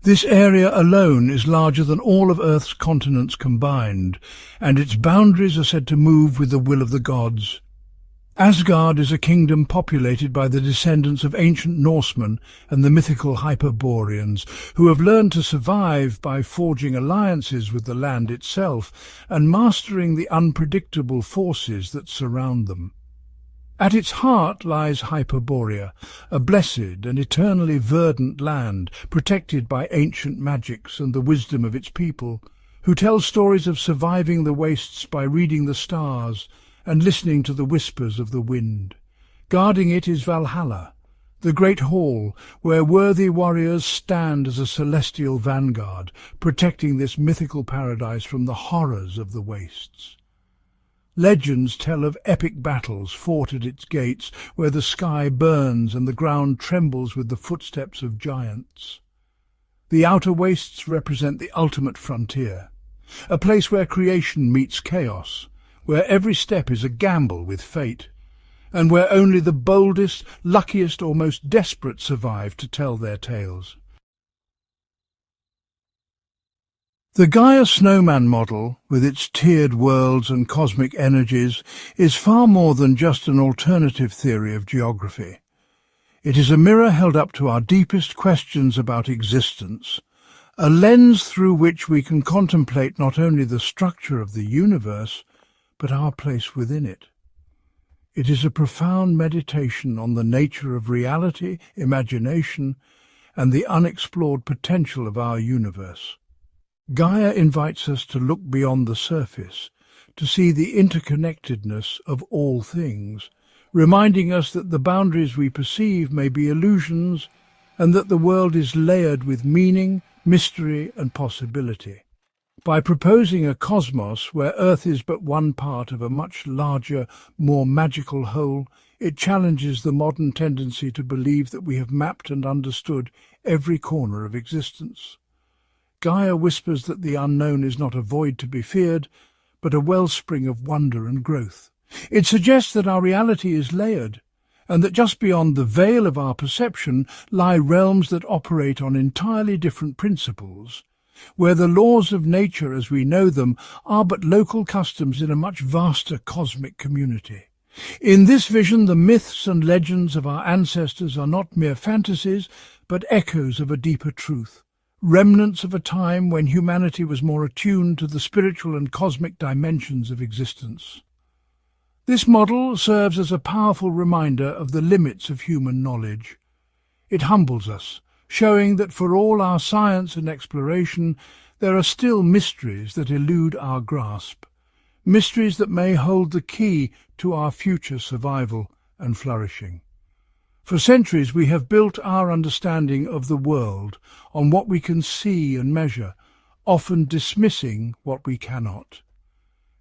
This area alone is larger than all of Earth's continents combined, and its boundaries are said to move with the will of the gods. Asgard is a kingdom populated by the descendants of ancient Norsemen and the mythical Hyperboreans, who have learned to survive by forging alliances with the land itself and mastering the unpredictable forces that surround them. At its heart lies Hyperborea, a blessed and eternally verdant land, protected by ancient magics and the wisdom of its people, who tell stories of surviving the wastes by reading the stars and listening to the whispers of the wind. Guarding it is Valhalla, the great hall where worthy warriors stand as a celestial vanguard, protecting this mythical paradise from the horrors of the wastes. Legends tell of epic battles fought at its gates, where the sky burns and the ground trembles with the footsteps of giants. The outer wastes represent the ultimate frontier, a place where creation meets chaos, where every step is a gamble with fate, and where only the boldest, luckiest or most desperate survive to tell their tales. The Gaia Snowman model, with its tiered worlds and cosmic energies, is far more than just an alternative theory of geography. It is a mirror held up to our deepest questions about existence, a lens through which we can contemplate not only the structure of the universe, but our place within it. It is a profound meditation on the nature of reality, imagination, and the unexplored potential of our universe. Gaia invites us to look beyond the surface, to see the interconnectedness of all things, reminding us that the boundaries we perceive may be illusions, and that the world is layered with meaning, mystery, and possibility. By proposing a cosmos where Earth is but one part of a much larger, more magical whole, it challenges the modern tendency to believe that we have mapped and understood every corner of existence. Gaia whispers that the unknown is not a void to be feared, but a wellspring of wonder and growth. It suggests that our reality is layered, and that just beyond the veil of our perception lie realms that operate on entirely different principles, where the laws of nature as we know them are but local customs in a much vaster cosmic community. In this vision, the myths and legends of our ancestors are not mere fantasies, but echoes of a deeper truth, remnants of a time when humanity was more attuned to the spiritual and cosmic dimensions of existence. This model serves as a powerful reminder of the limits of human knowledge. It humbles us, showing that for all our science and exploration, there are still mysteries that elude our grasp, mysteries that may hold the key to our future survival and flourishing. For centuries we have built our understanding of the world on what we can see and measure, often dismissing what we cannot.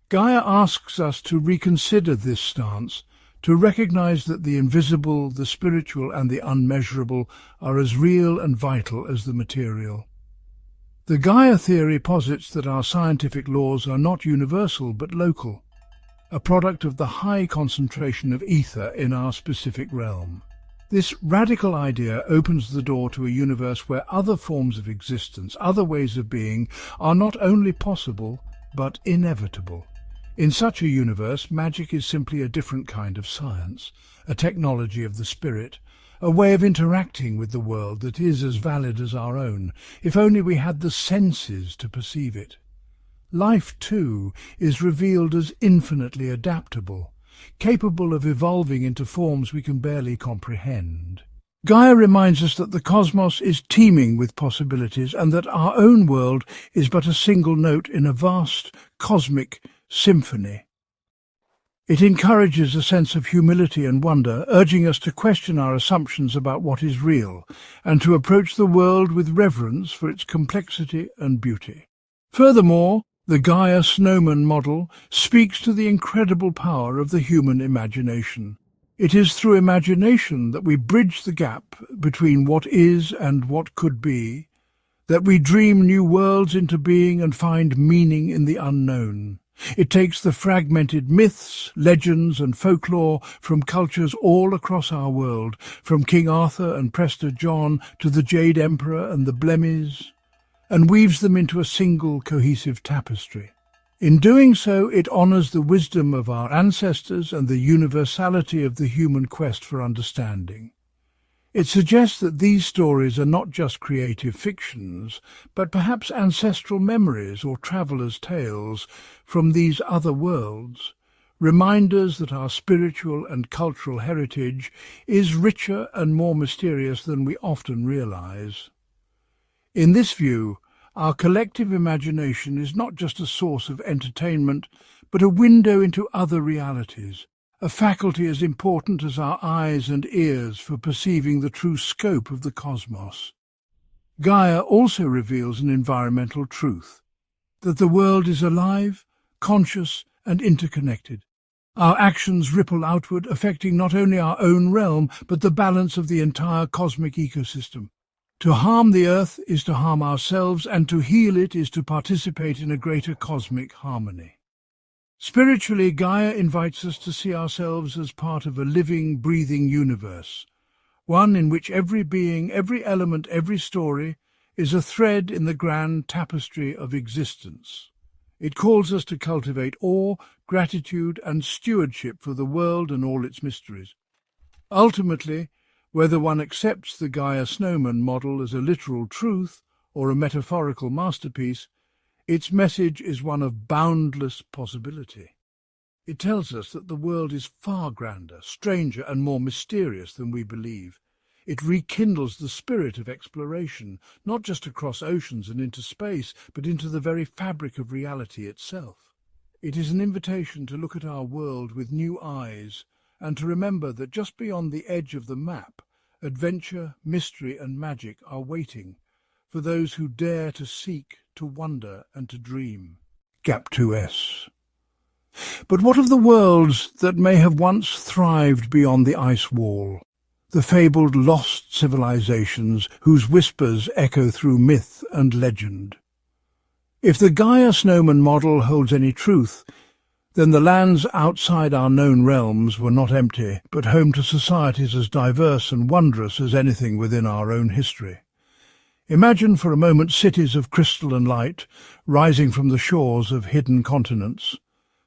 Gaia asks us to reconsider this stance, to recognize that the invisible, the spiritual and the unmeasurable are as real and vital as the material. The Gaia theory posits that our scientific laws are not universal but local, a product of the high concentration of ether in our specific realm. This radical idea opens the door to a universe where other forms of existence, other ways of being, are not only possible but inevitable. In such a universe, magic is simply a different kind of science, a technology of the spirit, a way of interacting with the world that is as valid as our own, if only we had the senses to perceive it. Life, too, is revealed as infinitely adaptable, capable of evolving into forms we can barely comprehend. Gaia reminds us that the cosmos is teeming with possibilities and that our own world is but a single note in a vast cosmic symphony. It encourages a sense of humility and wonder, urging us to question our assumptions about what is real and to approach the world with reverence for its complexity and beauty. Furthermore, the Gaia Snowman model speaks to the incredible power of the human imagination. It is through imagination that we bridge the gap between what is and what could be, that we dream new worlds into being and find meaning in the unknown. It takes the fragmented myths, legends and folklore from cultures all across our world, from King Arthur and Prester John to the Jade Emperor and the Blemmies, and weaves them into a single cohesive tapestry. In doing so, it honours the wisdom of our ancestors and the universality of the human quest for understanding. It suggests that these stories are not just creative fictions, but perhaps ancestral memories or travellers' tales from these other worlds, reminders that our spiritual and cultural heritage is richer and more mysterious than we often realise. In this view, our collective imagination is not just a source of entertainment, but a window into other realities, a faculty as important as our eyes and ears for perceiving the true scope of the cosmos. Gaia also reveals an environmental truth, that the world is alive, conscious and interconnected. Our actions ripple outward, affecting not only our own realm, but the balance of the entire cosmic ecosystem. To harm the Earth is to harm ourselves, and to heal it is to participate in a greater cosmic harmony. Spiritually, Gaia invites us to see ourselves as part of a living, breathing universe, one in which every being, every element, every story is a thread in the grand tapestry of existence. It calls us to cultivate awe, gratitude and stewardship for the world and all its mysteries. Ultimately, whether one accepts the Gaia Snowman model as a literal truth or a metaphorical masterpiece, its message is one of boundless possibility. It tells us that the world is far grander, stranger and more mysterious than we believe. It rekindles the spirit of exploration, not just across oceans and into space, but into the very fabric of reality itself. It is an invitation to look at our world with new eyes and to remember that just beyond the edge of the map, adventure, mystery and magic are waiting for those who dare to seek, to wonder and to dream. Gap 2S. But what of the worlds that may have once thrived beyond the ice wall? The fabled lost civilizations whose whispers echo through myth and legend. If the Gaia Snowman model holds any truth, then the lands outside our known realms were not empty, but home to societies as diverse and wondrous as anything within our own history. Imagine for a moment cities of crystalline light rising from the shores of hidden continents,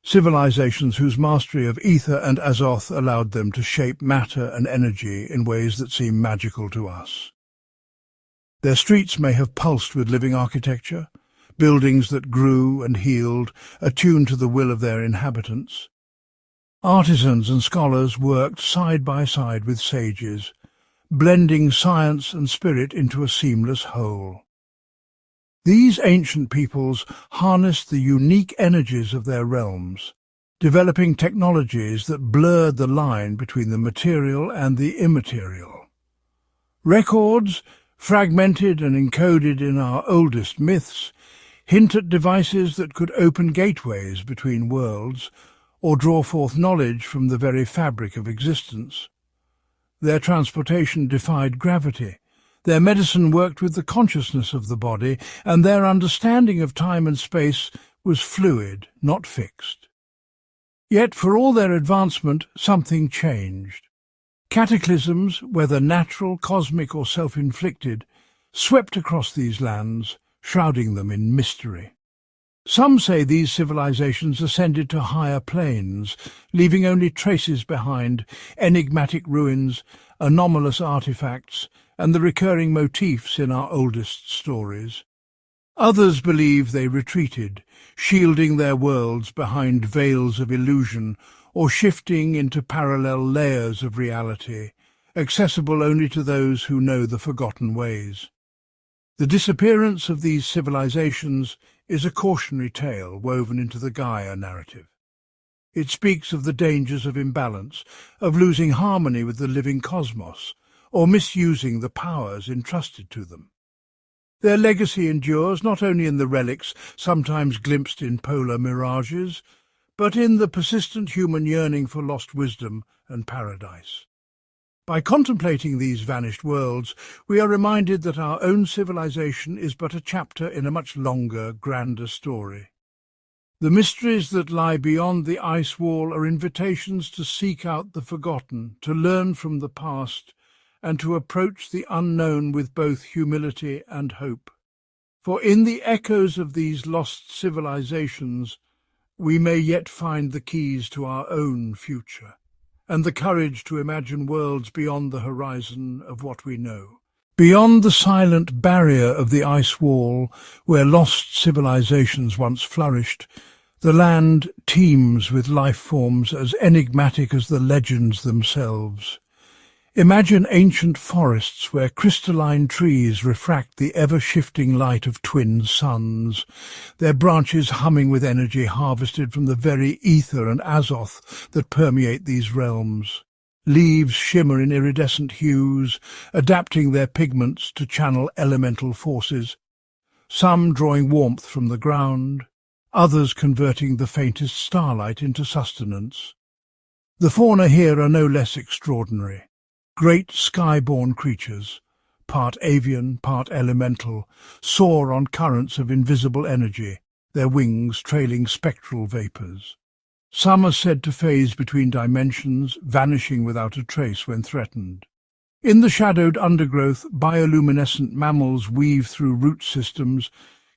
civilizations whose mastery of Aether and Azoth allowed them to shape matter and energy in ways that seem magical to us. Their streets may have pulsed with living architecture, buildings that grew and healed, attuned to the will of their inhabitants. Artisans and scholars worked side by side with sages, blending science and spirit into a seamless whole. These ancient peoples harnessed the unique energies of their realms, developing technologies that blurred the line between the material and the immaterial. Records, fragmented and encoded in our oldest myths, hint at devices that could open gateways between worlds or draw forth knowledge from the very fabric of existence. Their transportation defied gravity, their medicine worked with the consciousness of the body, and their understanding of time and space was fluid, not fixed. Yet, for all their advancement, something changed. Cataclysms, whether natural, cosmic or self-inflicted, swept across these lands, shrouding them in mystery. Some say these civilizations ascended to higher planes, leaving only traces behind, enigmatic ruins, anomalous artifacts, and the recurring motifs in our oldest stories. Others believe they retreated, shielding their worlds behind veils of illusion or shifting into parallel layers of reality, accessible only to those who know the forgotten ways. The disappearance of these civilizations is a cautionary tale woven into the Gaia narrative. It speaks of the dangers of imbalance, of losing harmony with the living cosmos, or misusing the powers entrusted to them. Their legacy endures not only in the relics sometimes glimpsed in polar mirages, but in the persistent human yearning for lost wisdom and paradise. By contemplating these vanished worlds, we are reminded that our own civilization is but a chapter in a much longer, grander story. The mysteries that lie beyond the ice wall are invitations to seek out the forgotten, to learn from the past, and to approach the unknown with both humility and hope. For in the echoes of these lost civilizations, we may yet find the keys to our own future, and the courage to imagine worlds beyond the horizon of what we know. Beyond the silent barrier of the ice wall, where lost civilizations once flourished, the land teems with life forms as enigmatic as the legends themselves. Imagine ancient forests where crystalline trees refract the ever-shifting light of twin suns, their branches humming with energy harvested from the very ether and azoth that permeate these realms. Leaves shimmer in iridescent hues, adapting their pigments to channel elemental forces, some drawing warmth from the ground, others converting the faintest starlight into sustenance. The fauna here are no less extraordinary. Great sky-born creatures, part avian, part elemental, soar on currents of invisible energy, their wings trailing spectral vapours. Some are said to phase between dimensions, vanishing without a trace when threatened. In the shadowed undergrowth, bioluminescent mammals weave through root systems,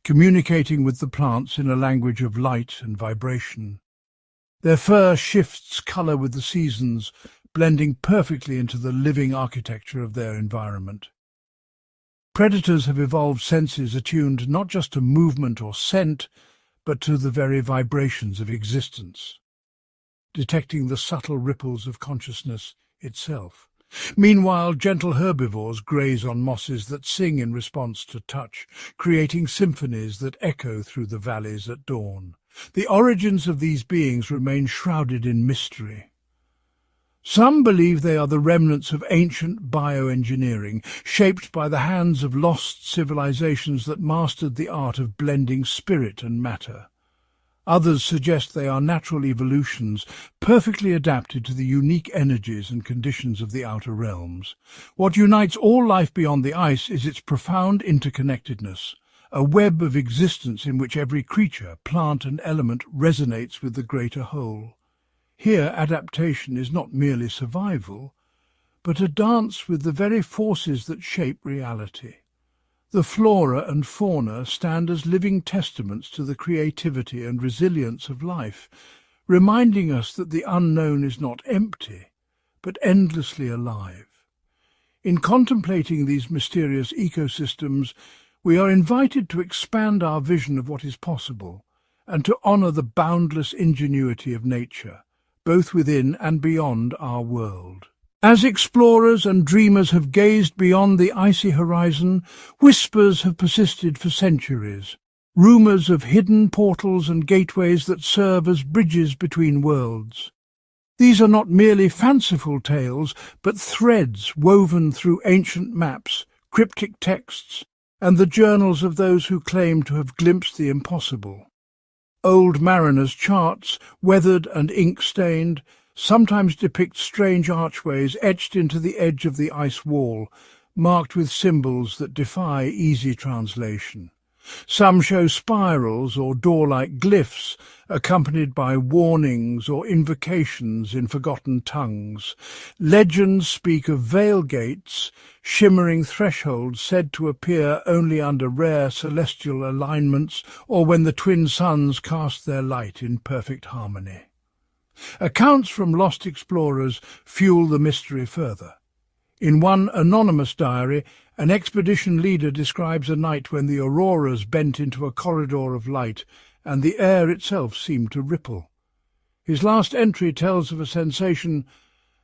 communicating with the plants in a language of light and vibration. Their fur shifts colour with the seasons, blending perfectly into the living architecture of their environment. Predators have evolved senses attuned not just to movement or scent, but to the very vibrations of existence, detecting the subtle ripples of consciousness itself. Meanwhile, gentle herbivores graze on mosses that sing in response to touch, creating symphonies that echo through the valleys at dawn. The origins of these beings remain shrouded in mystery. Some believe they are the remnants of ancient bioengineering, shaped by the hands of lost civilizations that mastered the art of blending spirit and matter. Others suggest they are natural evolutions, perfectly adapted to the unique energies and conditions of the outer realms. What unites all life beyond the ice is its profound interconnectedness, a web of existence in which every creature, plant and element resonates with the greater whole. Here adaptation is not merely survival, but a dance with the very forces that shape reality. The flora and fauna stand as living testaments to the creativity and resilience of life, reminding us that the unknown is not empty, but endlessly alive. In contemplating these mysterious ecosystems, we are invited to expand our vision of what is possible and to honour the boundless ingenuity of nature, both within and beyond our world. As explorers and dreamers have gazed beyond the icy horizon, whispers have persisted for centuries, rumours of hidden portals and gateways that serve as bridges between worlds. These are not merely fanciful tales, but threads woven through ancient maps, cryptic texts, and the journals of those who claim to have glimpsed the impossible. Old mariners' charts, weathered and ink-stained, sometimes depict strange archways etched into the edge of the ice wall, marked with symbols that defy easy translation. Some show spirals or door-like glyphs, accompanied by warnings or invocations in forgotten tongues. Legends speak of veil gates, shimmering thresholds said to appear only under rare celestial alignments or when the twin suns cast their light in perfect harmony. Accounts from lost explorers fuel the mystery further. In one anonymous diary, an expedition leader describes a night when the auroras bent into a corridor of light and the air itself seemed to ripple. His last entry tells of a sensation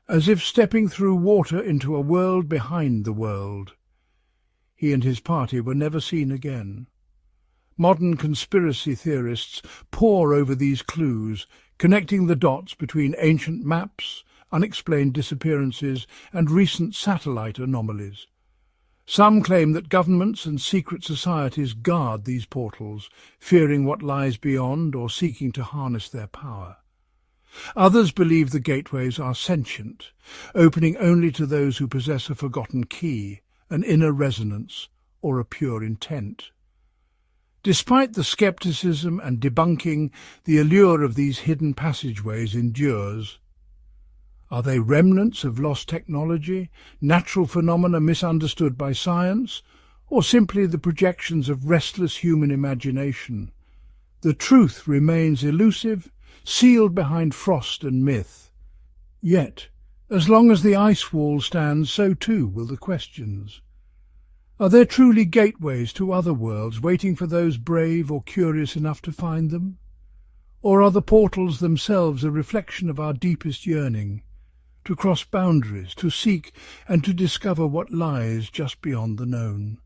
as if stepping through water into a world behind the world. He and his party were never seen again. Modern conspiracy theorists pore over these clues, connecting the dots between ancient maps, unexplained disappearances, and recent satellite anomalies. Some claim that governments and secret societies guard these portals, fearing what lies beyond or seeking to harness their power. Others believe the gateways are sentient, opening only to those who possess a forgotten key, an inner resonance, or a pure intent. Despite the skepticism and debunking, the allure of these hidden passageways endures. Are they remnants of lost technology, natural phenomena misunderstood by science, or simply the projections of restless human imagination? The truth remains elusive, sealed behind frost and myth. Yet, as long as the ice wall stands, so too will the questions. Are there truly gateways to other worlds waiting for those brave or curious enough to find them? Or are the portals themselves a reflection of our deepest yearning, to cross boundaries, to seek and to discover what lies just beyond the known?